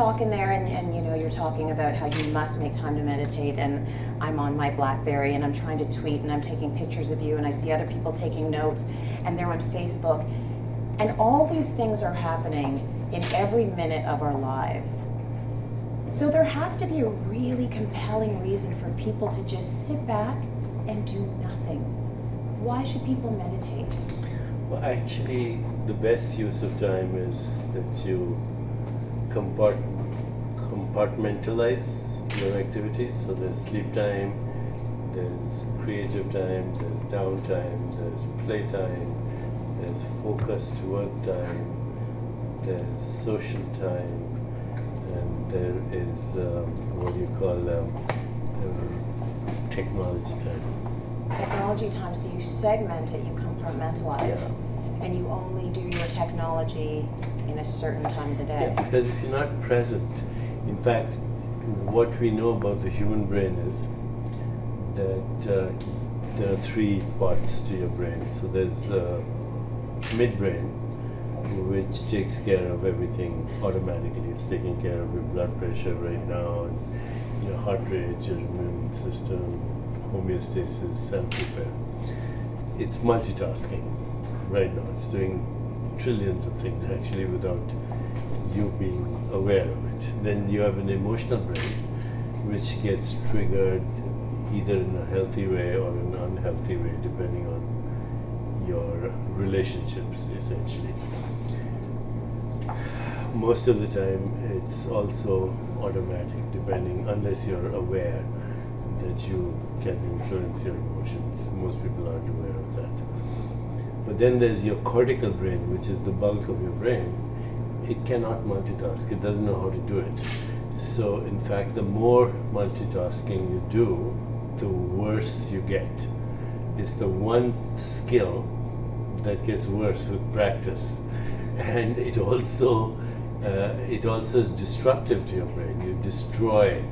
talking there, and you know, you're talking about how you must make time to meditate, and I'm on my BlackBerry and I'm trying to tweet and I'm taking pictures of you, and I see other people taking notes and they're on Facebook, and all these things are happening in every minute of our lives. So there has to be a really compelling reason for people to just sit back and do nothing. Why should people meditate? Well, actually, the best use of time is that you compartmentalize your activities. So there's sleep time, there's creative time, there's downtime, there's playtime, there's focused work time, there's social time, and there is what you call technology time. Technology time, so you segment it, you compartmentalize, Yeah. and you only do your technology in a certain time of the day. Yeah, because if you're not present, in fact, what we know about the human brain is that there are three parts to your brain. So there's midbrain, which takes care of everything automatically. It's taking care of your blood pressure right now, and your heart rate, your immune system, homeostasis, self-repair. It's multitasking right now. It's doing trillions of things actually without you being aware of it. Then you have an emotional brain which gets triggered either in a healthy way or an unhealthy way depending on your relationships essentially. Most of the time it's also automatic depending, unless you're aware that you can influence your emotions. Most people aren't aware of that. But then there's your cortical brain, which is the bulk of your brain. It cannot multitask. It doesn't know how to do it. So in fact, the more multitasking you do, the worse you get. It's the one skill that gets worse with practice. And it also is destructive to your brain. You destroy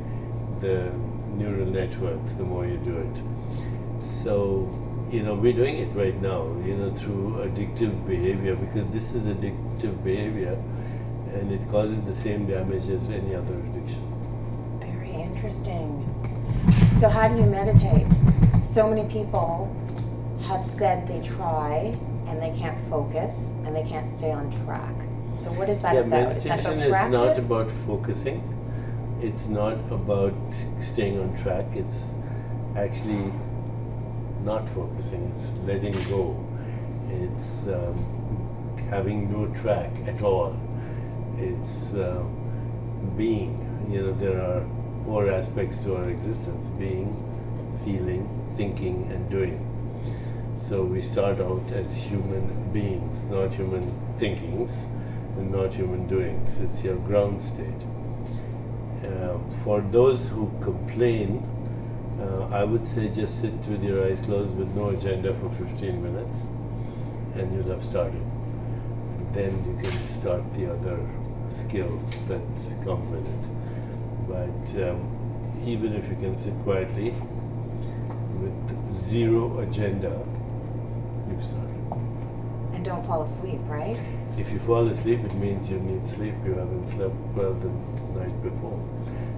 the neural networks the more you do it. So, we're doing it right now, through addictive behavior, because this is addictive behavior and it causes the same damage as any other addiction. Very interesting. So how do you meditate? So many people have said they try and they can't focus and they can't stay on track. So what is that about? Is that about meditation is not practice? about focusing. It's not about staying on track. It's actually not focusing. It's letting go. It's having no track at all. It's being. There are four aspects to our existence: being, feeling, thinking, and doing. So we start out as human beings, not human thinkings, and not human doings. It's your ground state. For those who complain, I would say just sit with your eyes closed with no agenda for 15 minutes and you'll have started. Then you can start the other skills that come with it. But even if you can sit quietly with zero agenda, you've started. And don't fall asleep, right? If you fall asleep, it means you need sleep. You haven't slept well the night before.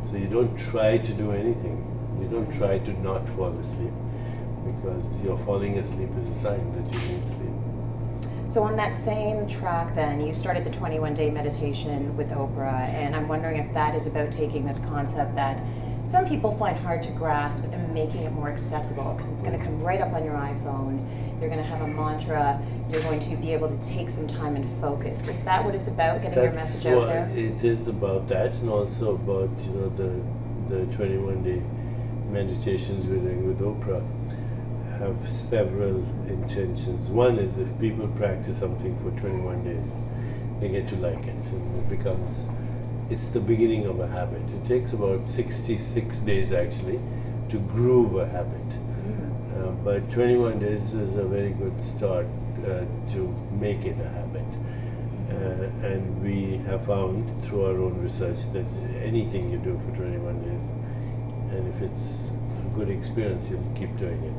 So you don't try to do anything. You don't try to not fall asleep, because your falling asleep is a sign that you need sleep. So on that same track then, you started the 21-day meditation with Oprah, and I'm wondering if that is about taking this concept that some people find hard to grasp and making it more accessible, because it's going to come right up on your iPhone. You're going to have a mantra. You're going to be able to take some time and focus. Is that what it's about, getting your message out there? It is about that, and also about the 21-day meditations we're doing with Oprah have several intentions. One is if people practice something for 21 days, they get to like it, and it's the beginning of a habit. It takes about 66 days actually to groove a habit. But 21 days is a very good start to make it a habit. And we have found through our own research that anything you do for 21 days, and if it's a good experience, you'll keep doing it.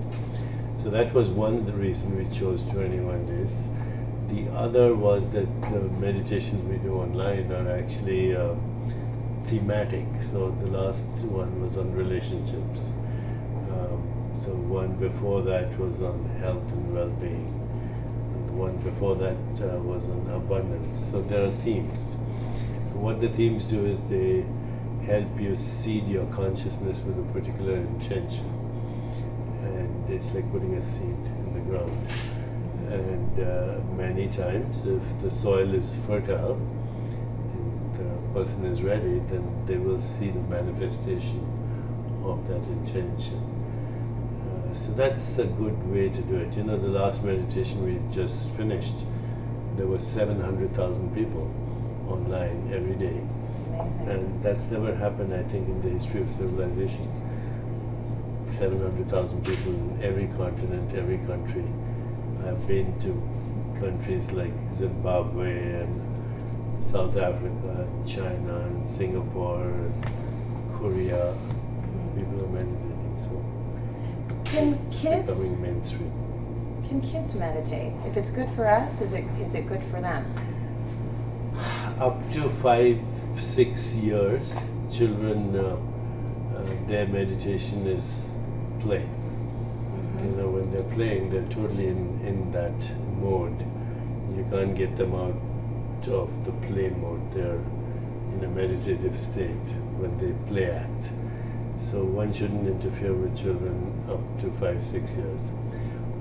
So that was one the reason we chose 21 days. The other was that the meditations we do online are actually thematic. So the last one was on relationships. So one before that was on health and well-being. And the one before that was on abundance. So there are themes. What the themes do is they help you seed your consciousness with a particular intention. And it's like putting a seed in the ground. And many times, if the soil is fertile and the person is ready, then they will see the manifestation of that intention. So that's a good way to do it. You know, the last meditation we just finished, there were 700,000 people online every day. It's amazing. And that's never happened, I think, in the history of civilization. 700,000 people in every continent, every country. I've been to countries like Zimbabwe and South Africa, and China and Singapore and Korea. People are meditating, so Can it's kids becoming mainstream. can kids meditate? If it's good for us, is it good for them? Up to 5-6 years, children, their meditation is play. You know, when they're playing, they're totally in that mode. You can't get them out of the play mode. They're in a meditative state when they play act. So one shouldn't interfere with children up to 5-6 years.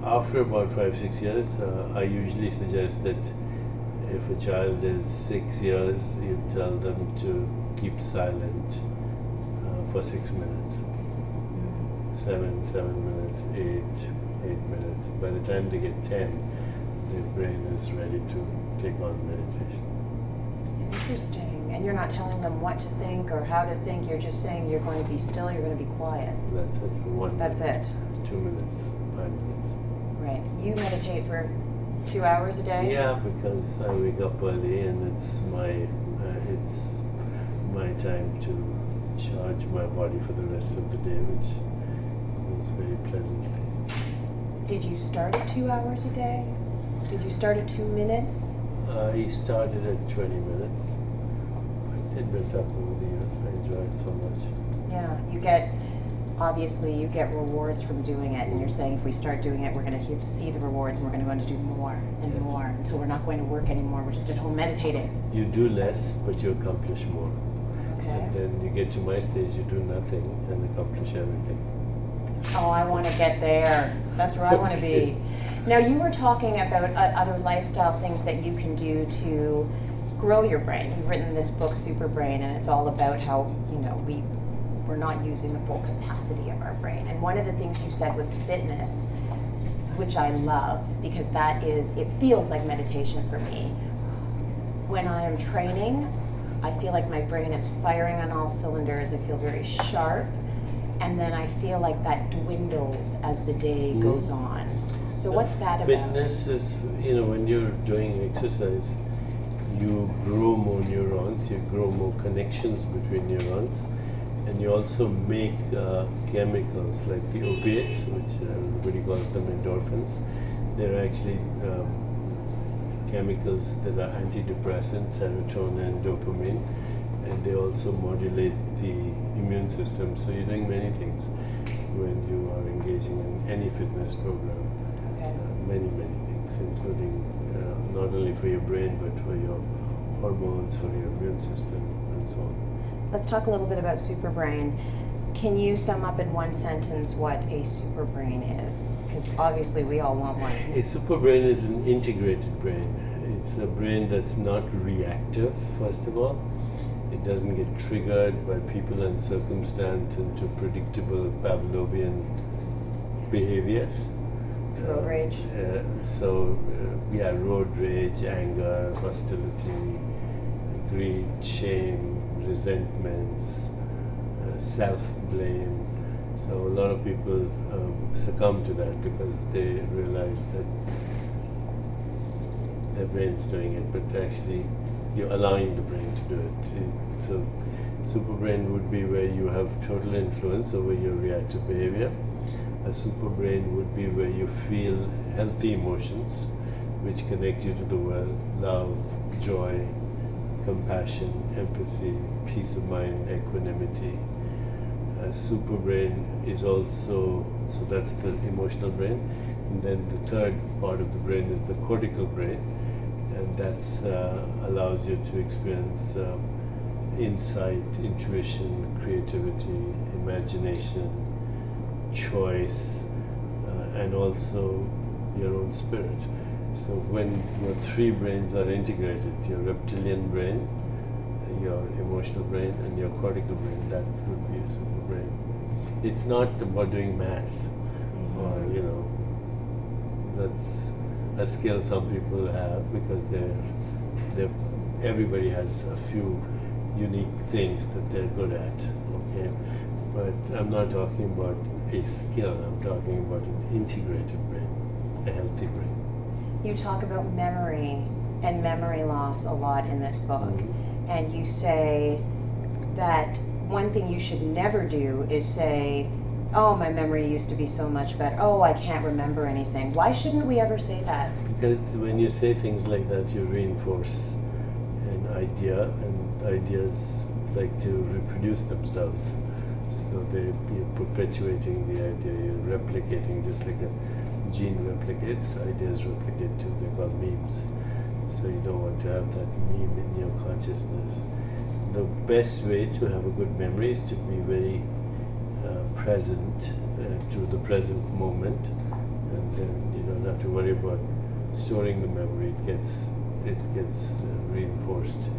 After about 5-6 years, I usually suggest that if a child is 6 years, you tell them to keep silent for 6 minutes. 7 minutes, 8 minutes. By the time they get 10, their brain is ready to take on meditation. Interesting. And you're not telling them what to think or how to think. You're just saying you're going to be still. You're going to be quiet. That's it for 1 That's minute. it. 2 minutes, 5 minutes. Right. You meditate for 2 hours a day? Yeah, because I wake up early and it's my time to charge my body for the rest of the day, which goes very pleasantly. Did you start at 2 hours a day? Did you start at 2 minutes? I started at 20 minutes, but it built up over the years. I enjoy it so much. Yeah. Obviously you get rewards from doing it, and you're saying if we start doing it, we're going to see the rewards, and we're going to want to do more and Yes. more until we're not going to work anymore. We're just at home meditating. You do less, but you accomplish more. Okay. And then you get to my stage, you do nothing and accomplish everything. Oh, I want to get there. That's where I want to be. Now, you were talking about other lifestyle things that you can do to grow your brain. You've written this book, Super Brain, and it's all about how, we're not using the full capacity of our brain. And one of the things you said was fitness, which I love, because it feels like meditation for me. When I am training, I feel like my brain is firing on all cylinders. I feel very sharp. And then I feel like that dwindles as the day goes on. So what's that about? Fitness is, when you're doing exercise, you grow more neurons, you grow more connections between neurons, and you also make chemicals like the opiates, which everybody calls them endorphins. They're actually chemicals that are antidepressants, serotonin, dopamine, and they also modulate the immune system. So you're doing many things when you are engaging in any fitness program. Okay. Many things, including not only for your brain, but for your hormones, for your immune system, and so on. Let's talk a little bit about Super Brain. Can you sum up in one sentence what a super brain is? Because obviously we all want one. A super brain is an integrated brain. It's a brain that's not reactive, first of all. It doesn't get triggered by people and circumstance into predictable Pavlovian behaviors. Road rage? Road rage, anger, hostility, greed, shame, resentments, self-blame. So a lot of people succumb to that because they realize that their brain's doing it, but actually you're allowing the brain to do it. So super brain would be where you have total influence over your reactive behavior. A super brain would be where you feel healthy emotions which connect you to the world, love, joy, compassion, empathy, peace of mind, equanimity. Super brain is also, so that's the emotional brain. And then the third part of the brain is the cortical brain, and that's allows you to experience insight, intuition, creativity, imagination, choice, and also your own spirit. So when your three brains are integrated, your reptilian brain, your emotional brain, and your cortical brain, that would be a super brain. It's not about doing math, or that's a skill some people have because they're everybody has a few unique things that they're good at. Okay, but I'm not talking about a skill. I'm talking about an integrated brain, a healthy brain. You talk about memory and memory loss a lot in this book. Mm-hmm. And you say that one thing you should never do is say, oh, my memory used to be so much better. Oh, I can't remember anything. Why shouldn't we ever say that? Because when you say things like that, you reinforce an idea, and ideas like to reproduce themselves. So you're perpetuating the idea, you're replicating, just like a gene replicates, ideas replicate too. They're called memes. So you don't want to have that meme in your consciousness. The best way to have a good memory is to be very present to the present moment, and then you don't have to worry about storing the memory. It gets reinforced.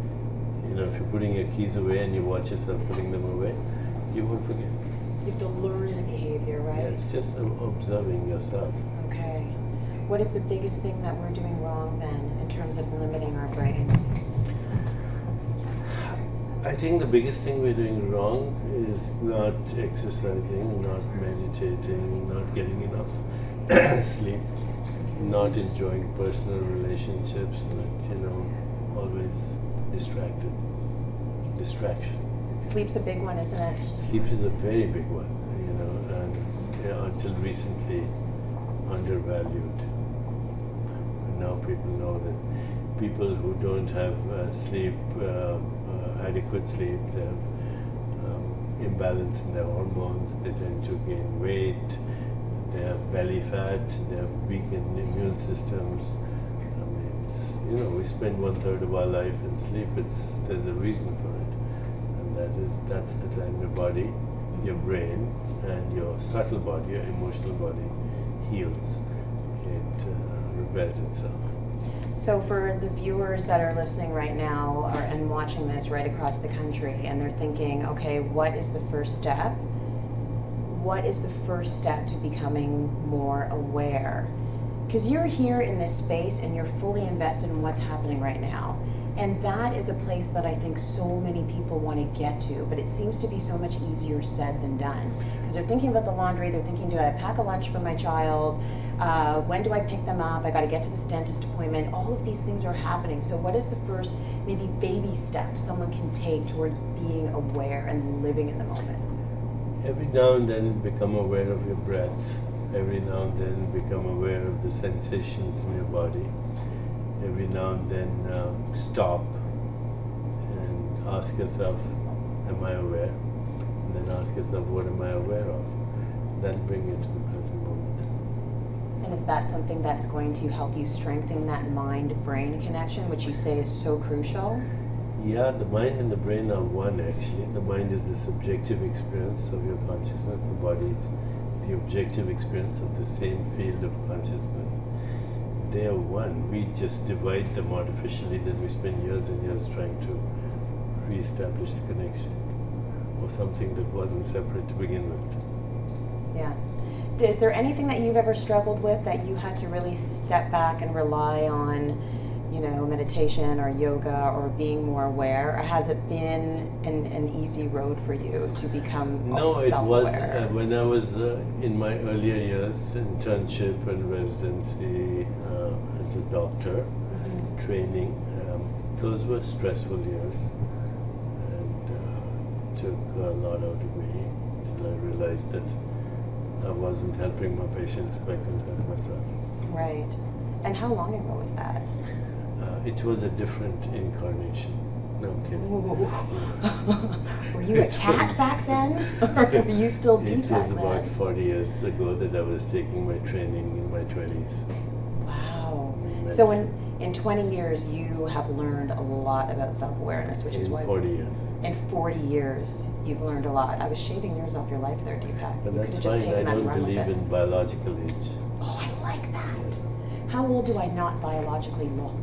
If you're putting your keys away and you watch yourself putting them away, you won't forget. You have to learn the behavior, right? Yeah, it's just observing yourself. Okay. What is the biggest thing that we're doing wrong then in terms of limiting our brains? I think the biggest thing we're doing wrong is not exercising, not meditating, not getting enough sleep, not enjoying personal relationships, but always distracted. Distraction. Sleep's a big one, isn't it? Sleep is a very big one, and until recently undervalued. And now people know that people who don't have adequate sleep, they have imbalance in their hormones, they tend to gain weight, they have belly fat, they have weakened immune systems. We spend 1/3 of our life in sleep. There's a reason for it, and that's the time your body, your brain, and your subtle body, your emotional body, heals. It repairs itself. So for the viewers that are listening right now and watching this right across the country, and they're thinking, okay, what is the first step? What is the first step to becoming more aware? Because you're here in this space and you're fully invested in what's happening right now. And that is a place that I think so many people want to get to, but it seems to be so much easier said than done. Because they're thinking about the laundry, they're thinking, do I pack a lunch for my child? When do I pick them up? I got to get to this dentist appointment. All of these things are happening. So what is the first, maybe baby step someone can take towards being aware and living in the moment? Every now and then become aware of your breath. Every now and then become aware of the sensations in your body. Every now and then stop and ask yourself, am I aware? And then ask yourself, what am I aware of? Then bring you to the present moment. And is that something that's going to help you strengthen that mind-brain connection, which you say is so crucial? Yeah, the mind and the brain are one actually. The mind is the subjective experience of your consciousness. The body is the objective experience of the same field of consciousness. They are one. We just divide them artificially, then we spend years and years trying to re-establish the connection of something that wasn't separate to begin with. Yeah. Is there anything that you've ever struggled with that you had to really step back and rely on, meditation or yoga or being more aware? Or has it been an easy road for you to become self-aware? No, it was when I was in my earlier years, internship and residency as a doctor, training. Those were stressful years and took a lot out of me until I realized that I wasn't helping my patients if I couldn't help myself. Right. And how long ago was that? It was a different incarnation. No kidding. Ooh. Were you a cat back then? Or were you still It Deepak was about then? 40 years ago that I was taking my training in my 20s. Wow. in So medicine. in 20 years, you have learned a lot about self-awareness, which is In why 40 years. in 40 years, you've learned a lot. I was shaving years off your life there, Deepak. But You could that's have just fine. I taken that and don't run with believe it. in biological age. Oh, I like that. How old do I not biologically look?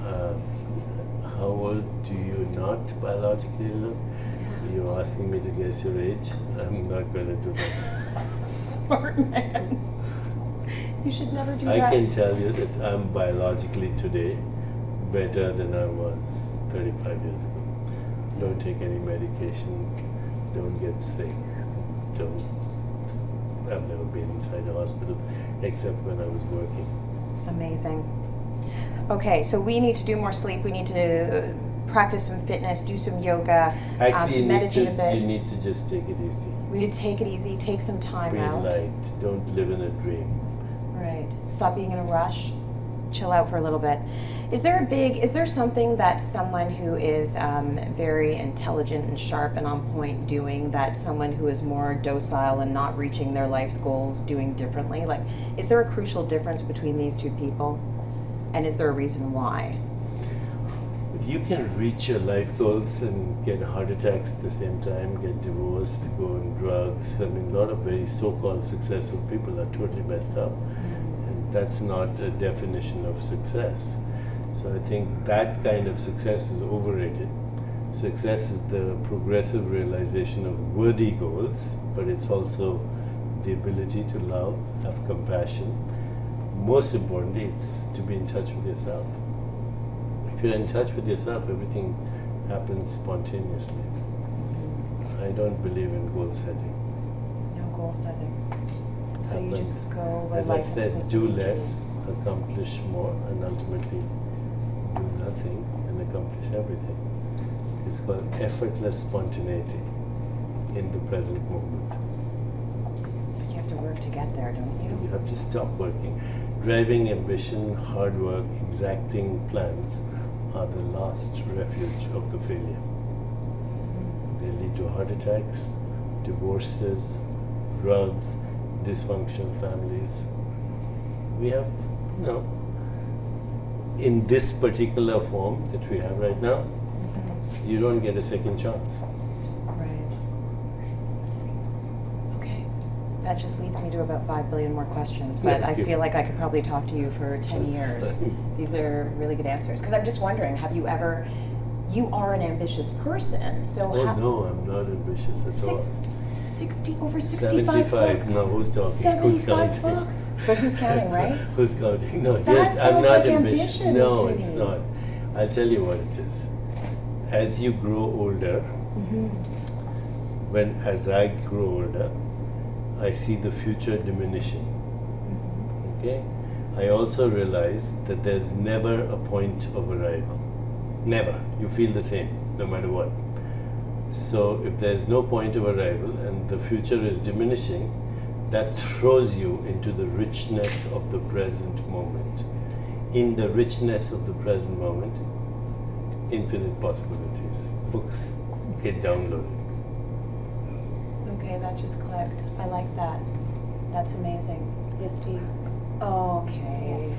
Uh, how old do you not biologically look? You're asking me to guess your age? I'm not going to do that. Smart man. You should never do I that. can tell you that I'm biologically today better than I was 35 years ago. Don't take any medication, don't get sick, I've never been inside a hospital except when I was working. Amazing. Okay, so we need to do more sleep. We need to practice some fitness, do some yoga, Actually, meditate a bit. you need to just take it easy. We need to take it easy, take some time Be out. light, don't live in a dream. Right. Stop being in a rush. Chill out for a little bit. Is there something that someone who is very intelligent and sharp and on point doing that someone who is more docile and not reaching their life's goals doing differently? Like, is there a crucial difference between these two people? And is there a reason why? You can reach your life goals and get heart attacks at the same time, get divorced, go on drugs. I mean, a lot of very so-called successful people are totally messed up. And that's not a definition of success. So I think that kind of success is overrated. Success is the progressive realization of worthy goals, but it's also the ability to love, have compassion. Most importantly, it's to be in touch with yourself. If you're in touch with yourself, everything happens spontaneously. I don't believe in goal setting. No goal setting. So you just Happens. go where As I life is said, supposed do to be. less, accomplish more, and ultimately do nothing and accomplish everything. It's called effortless spontaneity in the present moment. But you have to work to get there, don't you? You have to stop working. Driving ambition, hard work, exacting plans are the last refuge of the failure. They lead to heart attacks, divorces, drugs, dysfunctional families. We have, in this particular form that we have right now, you don't get a second chance. Right. Okay. That just leads me to about 5 billion more questions, but Yeah, I you- feel like I could probably talk to you for 10 That's years. fine. These are really good answers. Because I'm just wondering, you are an ambitious person, so Oh no, I'm not ambitious at all. 60, over 65 75. books? No, who's talking? Who's 75 counting? books? But who's counting, right? Who's counting? No, That yes, I'm sounds not like ambitious. ambition No, to it's me. not. I'll tell you what it is. As you grow older, as I grow older, I see the future diminishing. Okay? I also realize that there's never a point of arrival. Never. You feel the same, no matter what. So if there's no point of arrival and the future is diminishing, that throws you into the richness of the present moment. In the richness of the present moment, infinite possibilities. Books get downloaded. Okay, that just clicked. I like that. That's amazing. Yes, Steve? Okay.